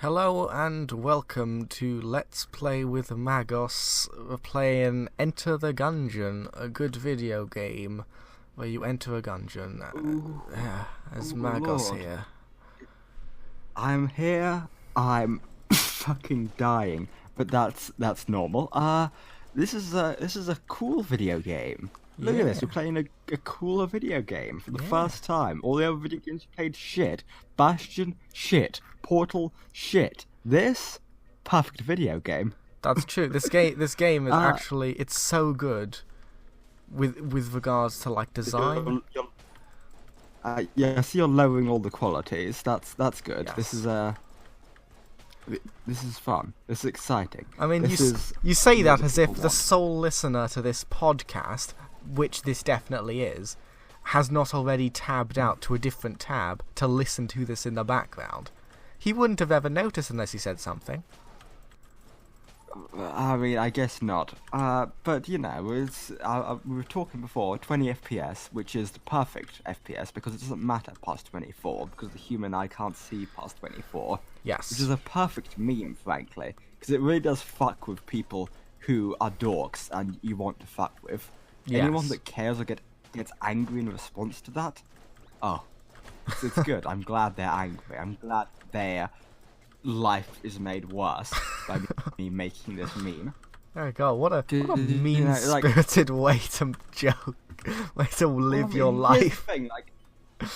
Hello and welcome to Let's Play with Magos. We're playing Enter the Gungeon, a good video game where you enter a gungeon. There's Magos Lord. here. I'm here. I'm fucking dying, but that's normal. This is a cool video game. Look at this. We're playing a cooler video game for the first time. All the other video games we played shit. Bastion shit. Portal shit. This perfect video game. That's true. This game is actually it's so good with regards to like design. Yeah, so you're lowering all the qualities. That's good. Yes. This is fun. This is exciting. I mean, this you say that what as if people the want. sole listener to this podcast, which this definitely is, has not already tabbed out to a different tab to listen to this in the background. He wouldn't have ever noticed unless he said something. I mean, I guess not. But you know, we were talking before 20 FPS, which is the perfect FPS because it doesn't matter past 24 because the human eye can't see past 24. Yes. Which is a perfect meme, frankly, because it really does fuck with people who are dorks and you want to fuck with. Yes. Anyone that cares or gets angry in response to that, it's good. I'm glad they're angry. I'm glad their life is made worse by me making this meme. Oh god, what a You know, like- mean-spirited way to joke, way to live your Well, I mean, here's life. the thing, like,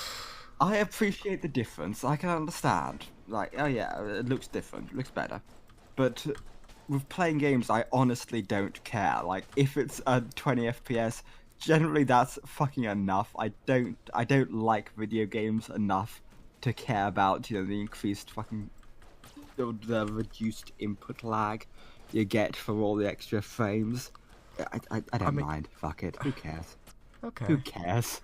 I appreciate the difference. I can understand. Like, oh yeah, it looks different. It looks better. But with playing games, I honestly don't care. Like, if it's a 20 FPS, generally that's fucking enough. I don't like video games enough to care about, you know, the increased fucking the reduced input lag you get for all the extra frames. I don't mind. Fuck it. Who cares? Okay. Who cares?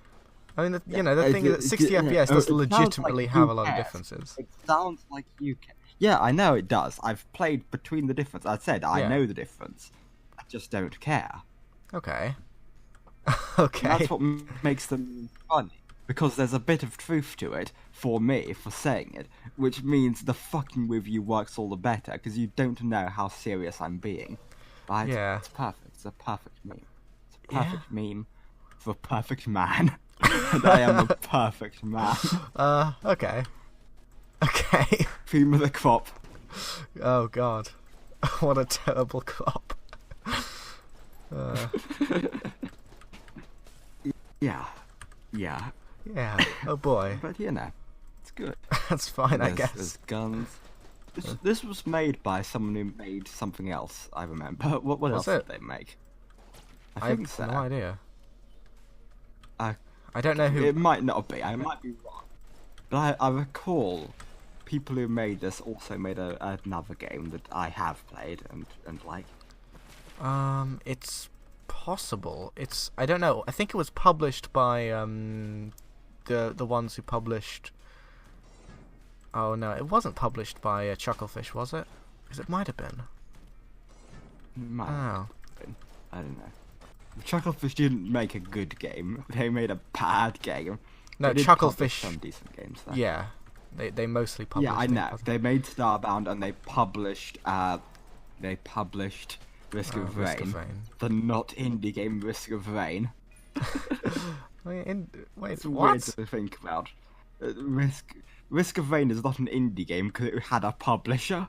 I mean, the thing is that 60 FPS does it sounds legitimately like have you a lot of care. differences. It sounds like you can. Yeah, I know it does. I've played between the difference. I said I Yeah. know the difference. I just don't care. Okay. And Okay. that's what makes them funny. Because there's a bit of truth to it, for me, for saying it, which means the fucking with you works all the better, because you don't know how serious I'm being. Right? Yeah. It's perfect. It's a perfect meme. It's a perfect meme for a perfect man. And I am a perfect man. Okay. Okay. Cream of the crop. Oh god. What a terrible crop. Yeah. Yeah. Yeah. Oh boy. But you know, it's good. That's fine, I There's guess. guns. This was made by someone who made something else, I remember. What else it? did they make? I think have so. no idea. Uh, I don't know who. It might not be. I might be wrong. But I recall people who made this also made another game that I have played and like. It's possible. I don't know. I think it was published by the ones who published. Oh no, it wasn't published by Chucklefish, was it? Because it might have been. Might Oh. have been. I don't know. Chucklefish didn't make a good game. They made a bad game. No, They did publish Chucklefish. some decent games though. Yeah, they mostly published. Yeah, I it, know. wasn't They made Starbound and they published Risk of Rain. Risk of Rain. The not indie game Risk of Rain. Wait, wait, It's what? weird to think about. Risk of Rain is not an indie game because it had a publisher.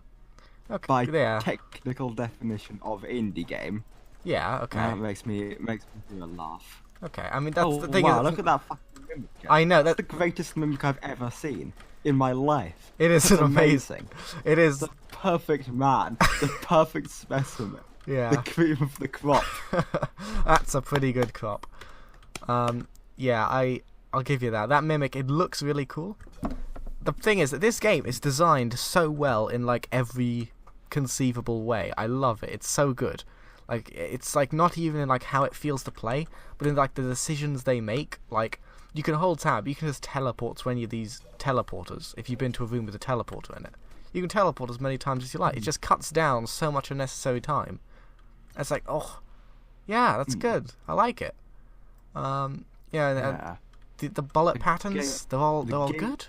Okay, By yeah, technical definition of indie game. yeah, okay, That makes me do a laugh. okay. I mean, that's the thing. Wow, is, look at that fucking mimic. I know That's that the greatest mimic I've ever seen in my life. it is That's amazing. It is. The perfect man, the perfect specimen, the Yeah, cream of the crop. that's a pretty good crop. Yeah, I'll give you that. That mimic, it looks really cool. The thing is that this game is designed so well in like every conceivable way. I love it. It's so good. Like it's like not even in like how it feels to play, but in like the decisions they make. Like you can hold tab, you can just teleport to any of these teleporters if you've been to a room with a teleporter in it. You can teleport as many times as you like. It just cuts down so much unnecessary time. It's like, oh, yeah, that's good. I like it. Yeah, Yeah. the bullet The patterns, game- they're all the game- good.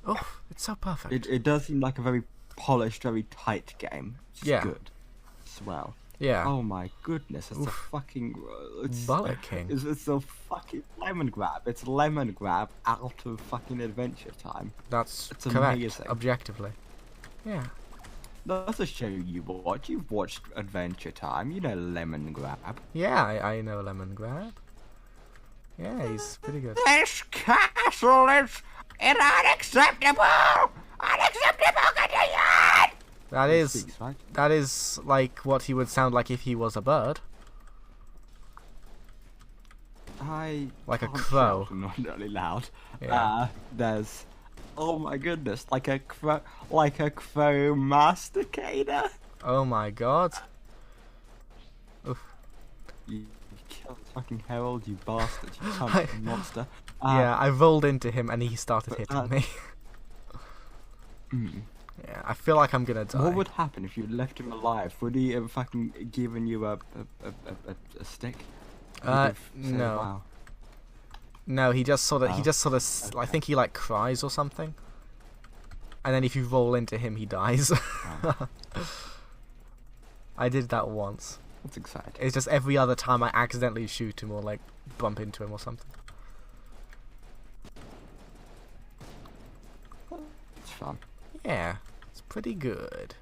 Oh, it's So perfect. It does seem like a very polished, very tight game. It's Yeah. good as well. Yeah. Oh my goodness, it's a fucking... Bullet King. It's a fucking lemon grab. It's lemon grab out of fucking Adventure Time. That's It's correct, amazing. objectively. Yeah. That's a show you watch. You've watched Adventure Time. You know lemon grab. Yeah, I know Lemon Grab. Yeah, he's pretty good. This castle is unacceptable! Unacceptable condition! That He is speaks, right? that is like what he would sound like if he was a bird. Like a can't crow. shout, I'm not really loud. Yeah. There's, oh my goodness, like a crow masticator. Oh my god. Oof. You killed fucking Herald, you bastard, you cunt monster. Yeah, I rolled into him and he started but hitting that- me. Mm. Yeah, I feel like I'm gonna die. What would happen if you left him alive? Would he have fucking given you a stick? You'd have said, No. Wow. No, he just sort of Okay. I think he like cries or something. And then if you roll into him, he dies. Right. I did that once. That's exciting. It's just every other time I accidentally shoot him or like bump into him or something. It's fun. Yeah, it's pretty good.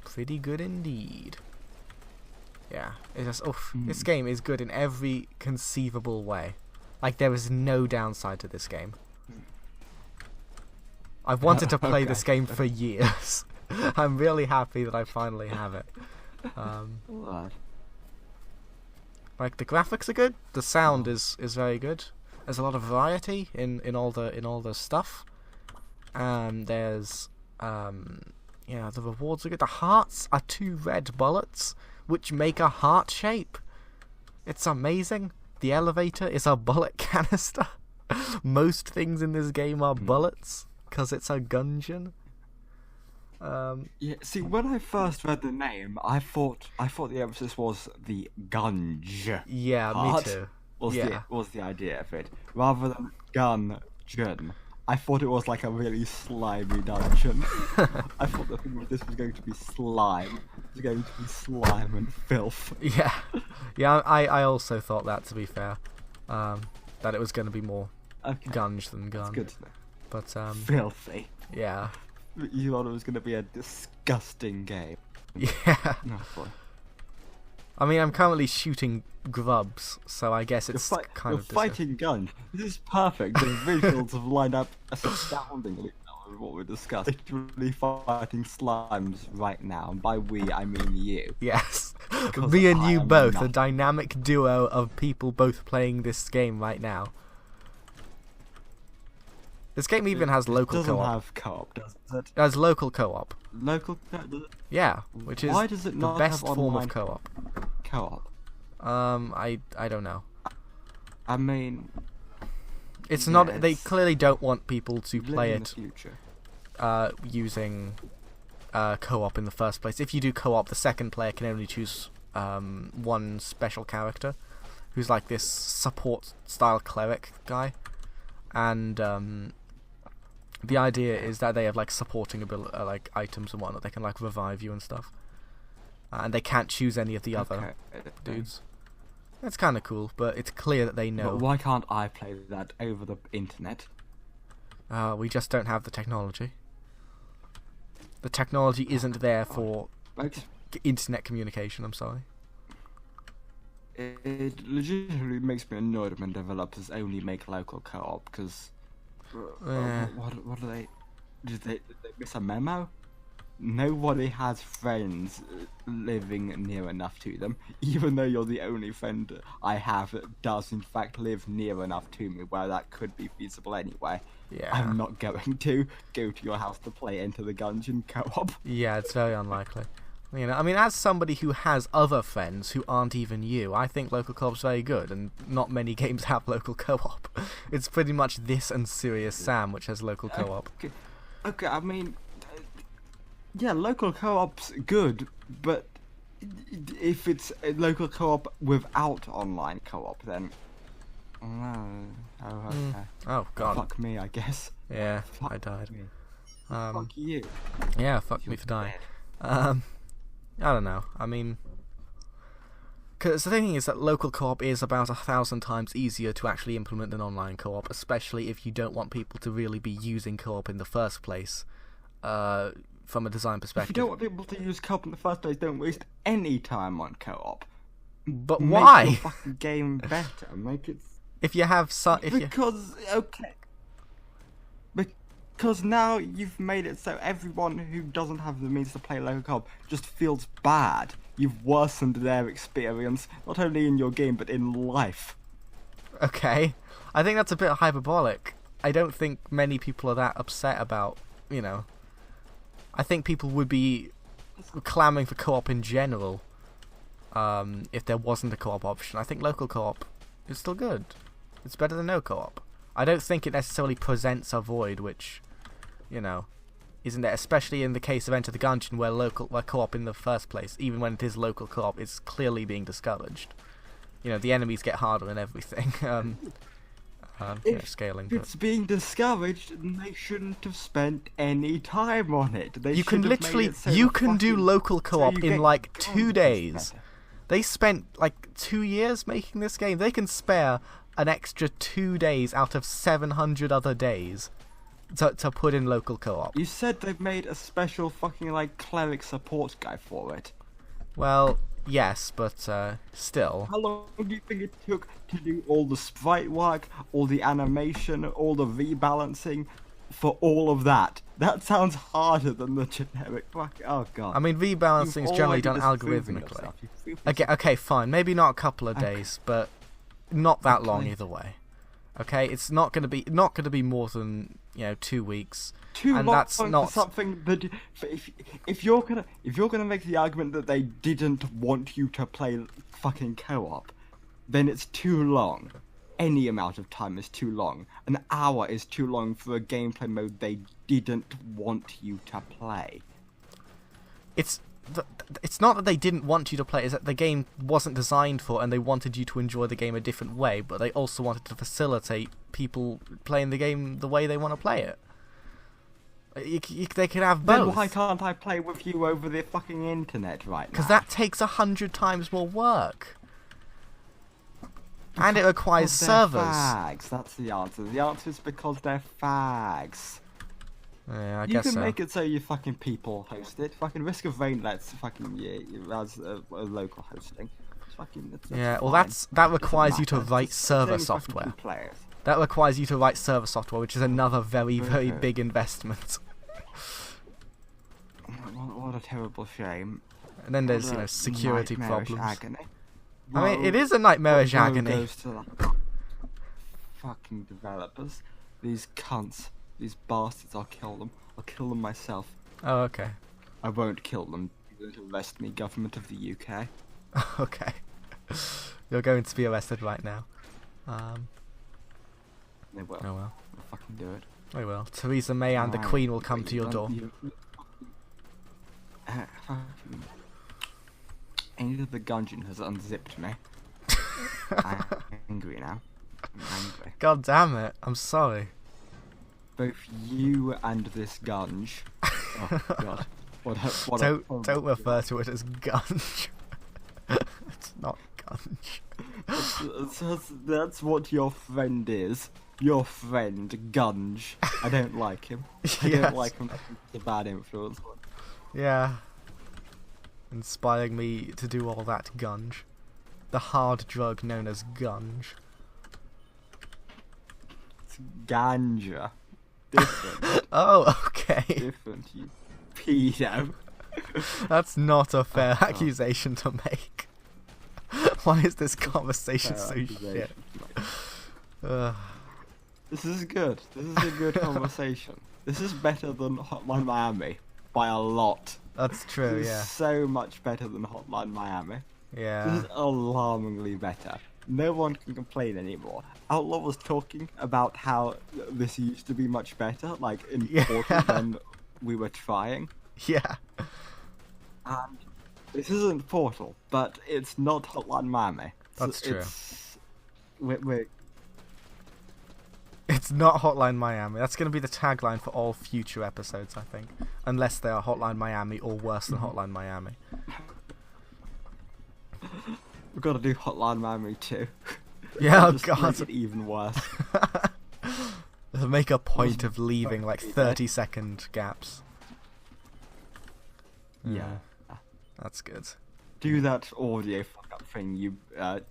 Pretty good indeed. Yeah, it's just, oof, this game is good in every conceivable way. Like, there is no downside to this game. I've wanted to play this game for years. I'm really happy that I finally have it. Alright. Like, the graphics are good, the sound is very good. There's a lot of variety in all the stuff. There's yeah, the rewards are good. The hearts are 2 red bullets, which make a heart shape. It's amazing. The elevator is a bullet canister. Most things in this game are bullets, because it's a Gungeon. Yeah, see, when I first read the name, I thought the emphasis was the gunge. Yeah, part me too. Was Yeah. the idea of it, rather than gungeon. I thought it was like a really slimy dungeon. I thought the thing with this was going to be slime. It was going to be slime and filth. Yeah, yeah. I also thought that, to be fair, that it was going to be more Okay, gunge than gun. that's good to know. But Filthy. yeah, You thought it was going to be a disgusting game. yeah. No, boy. I mean, I'm currently shooting grubs, so I guess it's kind You're of fighting guns. This is perfect. The visuals have lined up astoundingly well with what we discussed. Literally fighting slimes right now, and by we I mean you. Yes. Because Me and I you am both, a not. dynamic duo of people both playing this game right now. This game even has local doesn't co-op. have co-op, does it? It has local co-op. Local does it? Yeah, which is Why does it the not best have form online of co-op. Co-op. I don't know. I mean, It's Yeah, not. They it's- clearly don't want people to live play in the it future. using co-op in the first place. If you do co-op, the second player can only choose one special character, who's like this support-style cleric guy, and the idea is that they have like supporting like items and whatnot. They can like revive you and stuff, and they can't choose any of the other Okay. dudes. That's kind of cool, but it's clear that they know. But why can't I play that over the internet? We just don't have the technology. The technology isn't there for Makes internet communication, I'm sorry. It legitimately makes me annoyed when developers only make local co-op, because Yeah. what do they? Did they miss a memo? Nobody has friends living near enough to them, even though you're the only friend I have that does in fact live near enough to me where that could be feasible anyway. Yeah. I'm not going to go to your house to play Enter the Gungeon co-op. Yeah, it's very unlikely. You know, I mean, as somebody who has other friends who aren't even you, I think local co-op's very good, and not many games have local co-op. It's pretty much this and Serious Sam which has local co-op. Okay, I mean, yeah, local co-op's good, but if it's a local co-op without online co-op, then okay. Oh god. Fuck me, I guess. Yeah, Fuck I died. me. Fuck you. Yeah, fuck me for dying. I don't know. I mean, because the thing is that local co-op is about 1,000 times easier to actually implement than online co-op, especially if you don't want people to really be using co-op in the first place. From a design perspective. If you don't want people to use co-op in the first place, don't waste any time on co-op. But Make why? your fucking game better. Make it. If you have Because now you've made it so everyone who doesn't have the means to play local co-op just feels bad. You've worsened their experience, not only in your game, but in life. Okay. I think that's a bit hyperbolic. I don't think many people are that upset about, you know... I think people would be clamouring for co-op in general if there wasn't a co-op option. I think local co-op is still good. It's better than no co-op. I don't think it necessarily presents a void, which, you know, isn't there? Especially in the case of Enter the Gungeon, where co-op in the first place, even when it is local co-op, is clearly being discouraged. You know, the enemies get harder and everything. Scaling. If it's being discouraged, they shouldn't have spent any time on it. You can literally, you can do local co-op in like 2 days. They spent like 2 years making this game. They can spare an extra 2 days out of 700 other days to put in local co-op. You said they've made a special fucking like cleric support guy for it. Well, yes, but still. How long do you think it took to do all the sprite work, all the animation, all the rebalancing, for all of that? That sounds harder than the generic fuck. Oh god. I mean, rebalancing is generally done algorithmically. Okay, fine. Maybe not a couple of days, but not that long either way. Okay, it's not gonna be more than 2 weeks. And that's not something that if you're gonna make the argument that they didn't want you to play fucking co-op, then it's too long. Any amount of time is too long. An hour is too long for a gameplay mode they didn't want you to play. It's not that they didn't want you to play, it's that the game wasn't designed for, and they wanted you to enjoy the game a different way, but they also wanted to facilitate people playing the game the way they want to play it. They could have both. Then why can't I play with you over the fucking internet right now? Because that takes 100 times more work. And it requires servers. Fags. That's the answer. The answer is because they're fags. Yeah, I guess so. You can make it so you fucking people host it. Fucking Risk of Rain lets fucking as a local hosting. Yeah, well that requires you to write server software. That requires you to write server software, which is another very, very big investment. What a terrible shame. And then there's, security problems. Agony. I mean, it is a nightmarish agony. Goes to fucking developers. These cunts. These bastards. I'll kill them. I'll kill them myself. Oh, okay. I won't kill them. You don't arrest me, government of the UK. Okay. You're going to be arrested right now. They will. Oh well. They'll fucking do it. They will. Theresa May and the Queen will come to your door. Any of the Gungeon has unzipped me. I'm angry now. I'm angry. God damn it! I'm sorry. Both you and this Gunge. Oh god. Don't refer to it as Gunge. It's not Gunge. That's what your friend is. Your friend, Gunge. I don't like him. I don't like him. He's a bad influence. Yeah. Inspiring me to do all that gunge. The hard drug known as gunge. It's ganja. Different. Oh, okay. Different, you pedo. That's not a fair accusation to make. Why is this conversation so shit? This is good. This is a good conversation. This is better than Hotline Miami by a lot. That's true, this is so much better than Hotline Miami. Yeah. This is alarmingly better. No one can complain anymore. Outlaw was talking about how this used to be much better, like important when we were trying. Yeah. And this isn't Portal, but it's not Hotline Miami. That's true. It's not Hotline Miami. That's going to be the tagline for all future episodes, I think. Unless they are Hotline Miami or worse than Hotline Miami. We've got to do Hotline Miami too. Yeah, oh Just god. make it even worse. Make a point of leaving like 30-second gaps. Yeah. That's good. Do that audio fuck-up thing you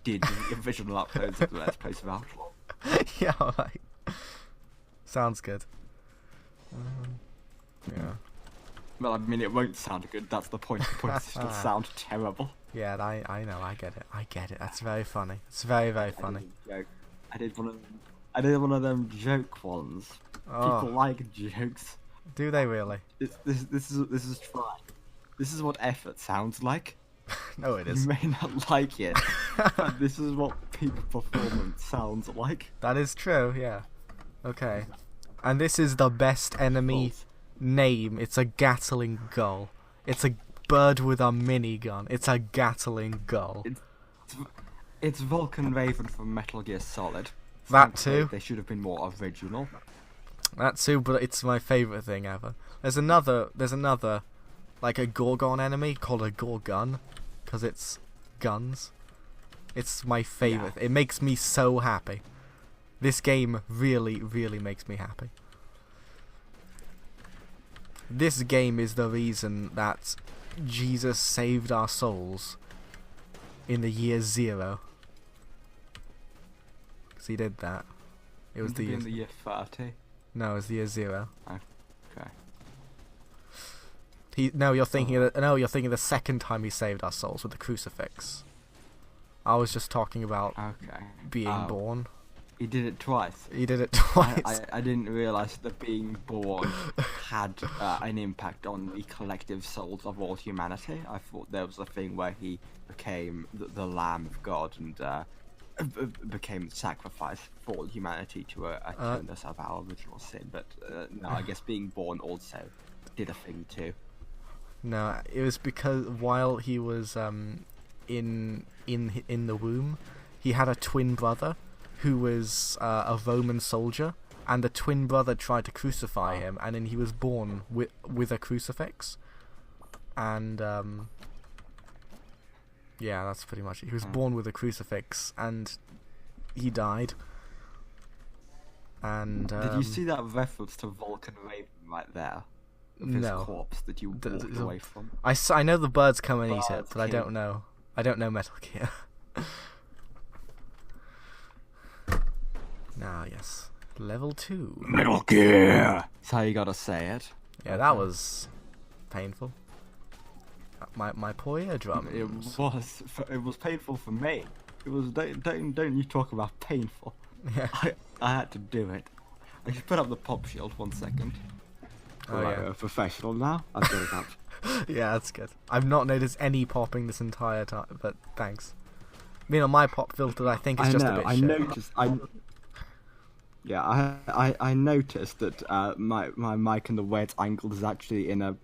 did in the original uploads of the Let's Play of Outlaw. Yeah, alright. Sounds good. Yeah. Well, I mean, it won't sound good. That's the point. The point is it'll sound terrible. Yeah, I know. I get it. That's very funny. It's very, very funny. I did one of them joke ones. Oh. People like jokes. Do they really? This is trying. This is what effort sounds like. No, it is. You may not like it, but this is what peak performance sounds like. That is true, yeah. Okay. And this is the best enemy name. It's a Gatling gull. It's a bird with a minigun. It's a Gatling gull. It's Vulcan Raven from Metal Gear Solid. That too. They should have been more original. That too, but it's my favourite thing ever. There's another, like a Gorgon enemy called a Gorgun, because it's guns. It's my favourite. Yeah. It makes me so happy. This game really, really makes me happy. This game is the reason that Jesus saved our souls in the year 0. Because he did that. It was the year 30. No, it was the year 0. Okay. You're thinking of the second time he saved our souls with the crucifix. I was just talking about being born. He did it twice. He did it twice. I didn't realise that being born had an impact on the collective souls of all humanity. I thought there was a thing where he became the Lamb of God and became sacrifice for all humanity to atone us of our original sin. But no, I guess being born also did a thing too. No, it was because while he was in the womb, he had a twin brother who was a Roman soldier, and the twin brother tried to crucify him, and then he was born with a crucifix, and yeah, that's pretty much it. He was born with a crucifix, and he died. And did you see that reference to Vulcan Raven right there? Of his corpse that you walked away from. I know the birds come and eat it, but I don't know Metal Gear. Now, yes, level 2. Metal Gear. That's how you gotta say it. Yeah, that was painful. My poor eardrum. It was painful for me. It was. Don't you talk about painful. Yeah. I had to do it. I should put up the pop shield 1 second. Oh, yeah. A professional now. I've got it up. Yeah, that's good. I've not noticed any popping this entire time, but thanks. My pop filter, I think, is just a bit shit. I noticed that my mic and the way it's angled is actually in a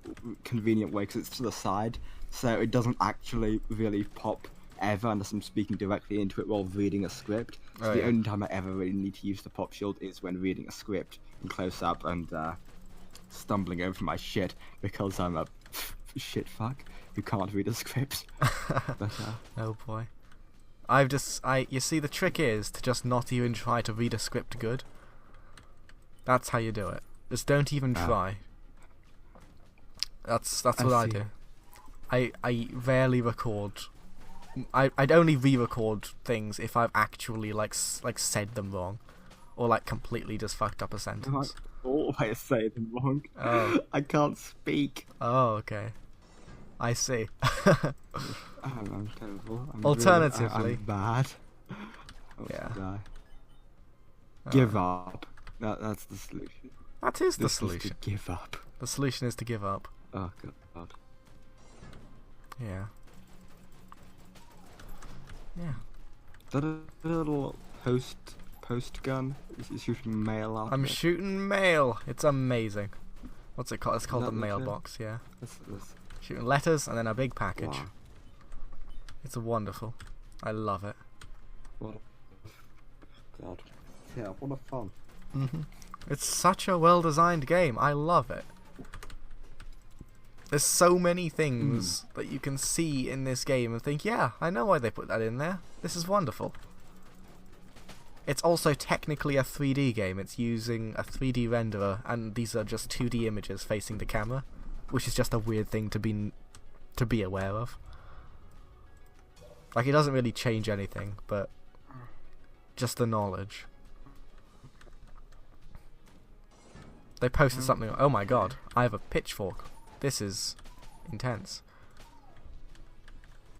convenient way because it's to the side, so it doesn't actually really pop ever unless I'm speaking directly into it while reading a script. So the only time I ever really need to use the pop shield is when reading a script in close up and stumbling over my shit because I'm a shit fuck who can't read a script. But, oh boy. You see, the trick is to just not even try to read a script good. That's how you do it. Just don't even try. That's what I do. I rarely record. I'd only re-record things if I've actually like said them wrong, or like completely just fucked up a sentence. I always say them wrong. Oh. I can't speak. Oh, okay. I see. I'm terrible. Alternatively, I'm bad. Yeah. Give up. That's the solution. That is the solution. Is to give up. The solution is to give up. Oh god. Yeah. Yeah. Is that a little post gun? Is he shooting mail out? I'm shooting mail. It's amazing. What's it called? It's called the mailbox. Yeah. That's... Shooting letters and then a big package. Wow. It's wonderful. I love it. God. Yeah, what a fun. It's such a well-designed game. I love it. There's so many things that you can see in this game and think, yeah, I know why they put that in there. This is wonderful. It's also technically a 3D game. It's using a 3D renderer, and these are just 2D images facing the camera, which is just a weird thing to be aware of. Like, it doesn't really change anything, but just the knowledge. They posted something. Oh my god, I have a pitchfork. This is intense.